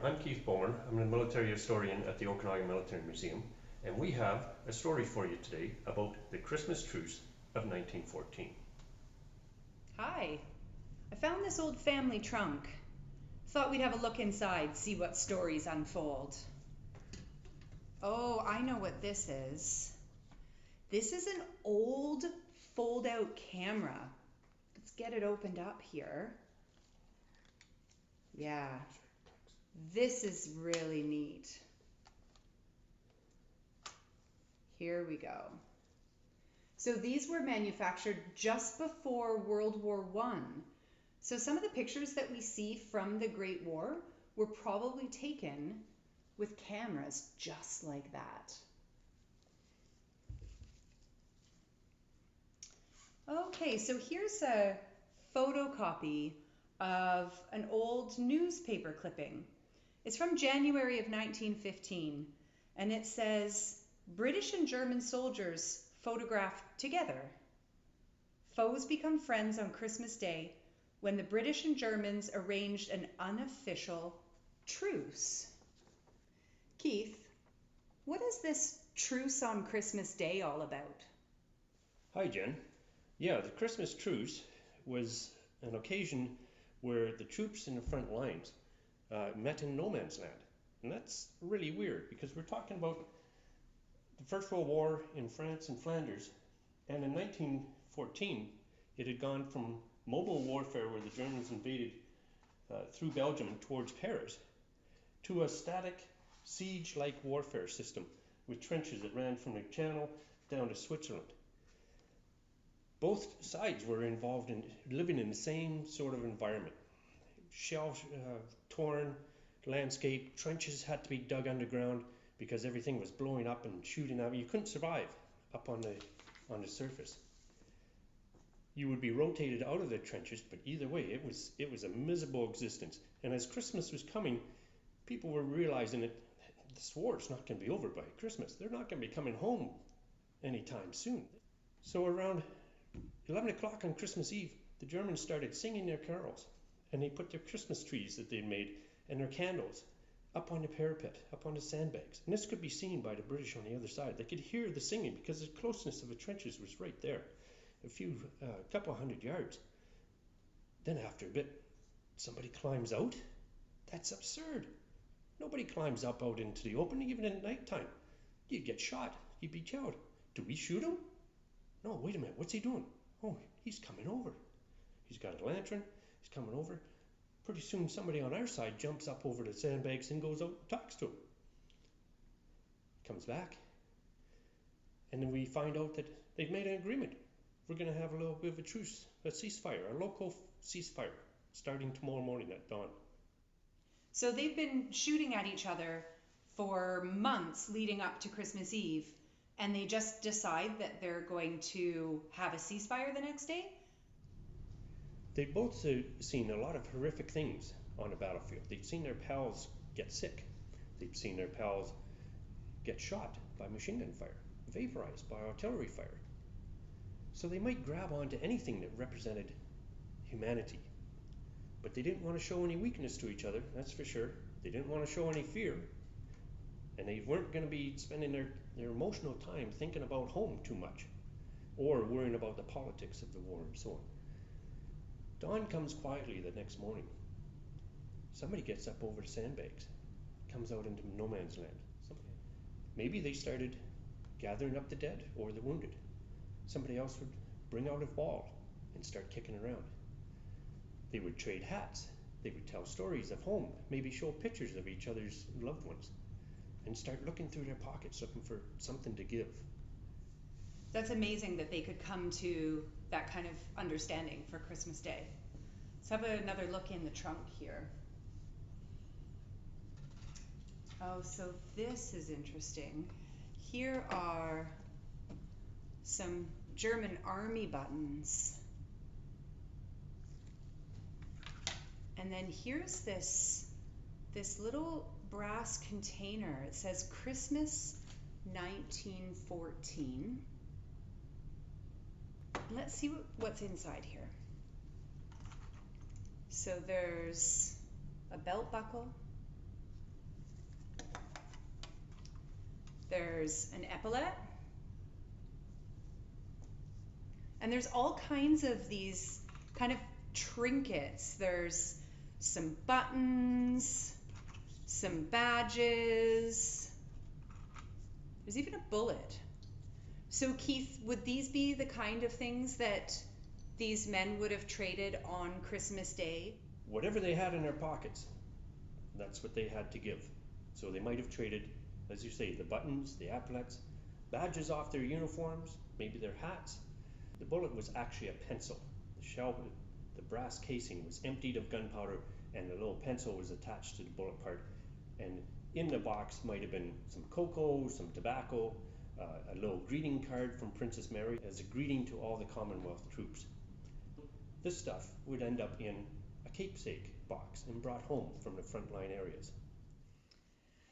I'm Keith Bowman. I'm a military historian at the Okanagan Military Museum, and we have a story for you today about the Christmas Truce of 1914. Hi, I found this old family trunk. Thought we'd have a look inside, see what stories unfold. Oh, I know what this is. This is an old fold-out camera. Let's get it opened up here. Yeah, this is really neat. Here we go. So these were manufactured just before World War I. So some of the pictures that we see from the Great War were probably taken with cameras just like that. Okay, so here's a photocopy of an old newspaper clipping. It's from January of 1915, and it says, "British and German soldiers photographed together. Foes become friends on Christmas Day when the British and Germans arranged an unofficial truce." Keith, what is this truce on Christmas Day all about? Hi, Jen. Yeah, the Christmas Truce was an occasion where the troops in the front lines met in no man's land. And that's really weird because we're talking about the First World War in France and Flanders, and in 1914 it had gone from mobile warfare where the Germans invaded through Belgium towards Paris to a static siege-like warfare system with trenches that ran from the Channel down to Switzerland. Both sides were involved in living in the same sort of environment. Shell torn landscape, trenches had to be dug underground because everything was blowing up and shooting out. You couldn't survive up on the surface. You would be rotated out of the trenches, but either way, it was a miserable existence. And as Christmas was coming, people were realizing that this war is not going to be over by Christmas. They're not going to be coming home anytime soon. So around 11 o'clock on Christmas Eve, the Germans started singing their carols, and they put their Christmas trees that they'd made and their candles up on the parapet, up on the sandbags. And this could be seen by the British on the other side. They could hear the singing because the closeness of the trenches was right there, a couple hundred yards. Then after a bit, somebody climbs out. That's absurd. Nobody climbs up out into the open, even at nighttime. You'd get shot. You'd be killed. Do we shoot him? No, wait a minute. What's he doing? Oh, he's coming over. He's got a lantern. He's coming over. Pretty soon somebody on our side jumps up over the sandbags and goes out and talks to him. Comes back. And then we find out that they've made an agreement. We're going to have a little bit of a truce, a ceasefire, a local ceasefire, starting tomorrow morning at dawn. So they've been shooting at each other for months leading up to Christmas Eve, and they just decide that they're going to have a ceasefire the next day? They'd both seen a lot of horrific things on the battlefield. They'd seen their pals get sick. They'd seen their pals get shot by machine gun fire, vaporized by artillery fire. So they might grab onto anything that represented humanity. But they didn't want to show any weakness to each other, that's for sure. They didn't want to show any fear. And they weren't going to be spending their emotional time thinking about home too much, or worrying about the politics of the war and so on. Dawn comes quietly the next morning. Somebody gets up over the sandbags, comes out into no man's land. Maybe they started gathering up the dead or the wounded. Somebody else would bring out a ball and start kicking around. They would trade hats. They would tell stories of home, maybe show pictures of each other's loved ones, and start looking through their pockets, looking for something to give. That's amazing that they could come to that kind of understanding for Christmas Day. Let's have another look in the trunk here. Oh, so this is interesting. Here are some German army buttons. And then here's this little brass container. It says Christmas 1914. Let's see what's inside here. So there's a belt buckle, There's an epaulette. And there's all kinds of these kind of trinkets. There's some buttons, some badges. There's even a bullet. So Keith, would these be the kind of things that these men would have traded on Christmas Day? Whatever they had in their pockets, that's what they had to give. So they might have traded, as you say, the buttons, the epaulettes, badges off their uniforms, maybe their hats. The bullet was actually a pencil. The shell, the brass casing was emptied of gunpowder, and a little pencil was attached to the bullet part. And in the box might have been some cocoa, some tobacco, a little greeting card from Princess Mary as a greeting to all the Commonwealth troops. This stuff would end up in a keepsake box and brought home from the frontline areas.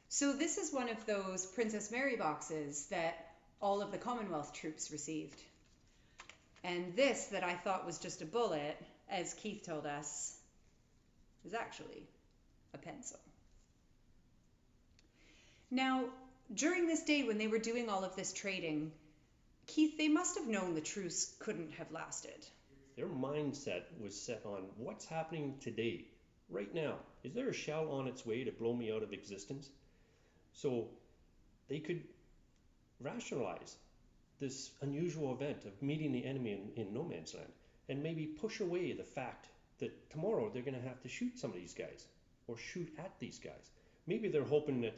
So this is one of those Princess Mary boxes that all of the Commonwealth troops received. And this that I thought was just a bullet, as Keith told us, is actually a pencil. Now, during this day when they were doing all of this trading, Keith, they must have known the truce couldn't have lasted. Their mindset was set on what's happening today, right now. Is there a shell on its way to blow me out of existence? So they could rationalize this unusual event of meeting the enemy in no man's land and maybe push away the fact that tomorrow they're going to have to shoot some of these guys or shoot at these guys. Maybe they're hoping that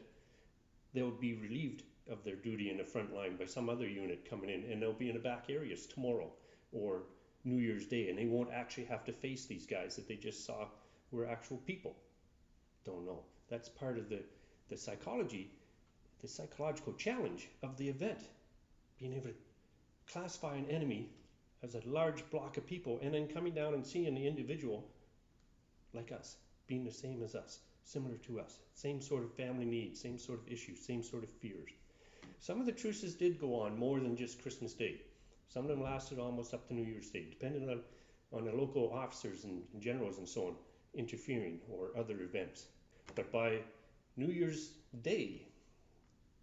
they'll be relieved of their duty in the front line by some other unit coming in, and they'll be in the back areas tomorrow or New Year's Day, and they won't actually have to face these guys that they just saw were actual people. Don't know. That's part of the psychology, the psychological challenge of the event. Being able to classify an enemy as a large block of people and then coming down and seeing the individual like us, being the same as us, similar to us, same sort of family needs, same sort of issues, same sort of fears. Some of the truces did go on more than just Christmas Day. Some of them lasted almost up to New Year's Day, depending on the local officers and generals and so on interfering or other events. But by New Year's Day,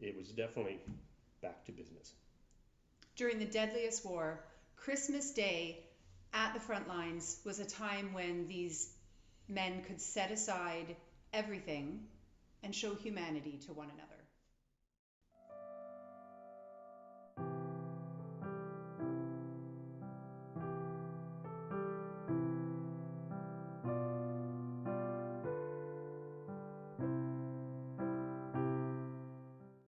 it was definitely back to business. During the deadliest war, Christmas Day at the front lines was a time when these men could set aside everything and show humanity to one another.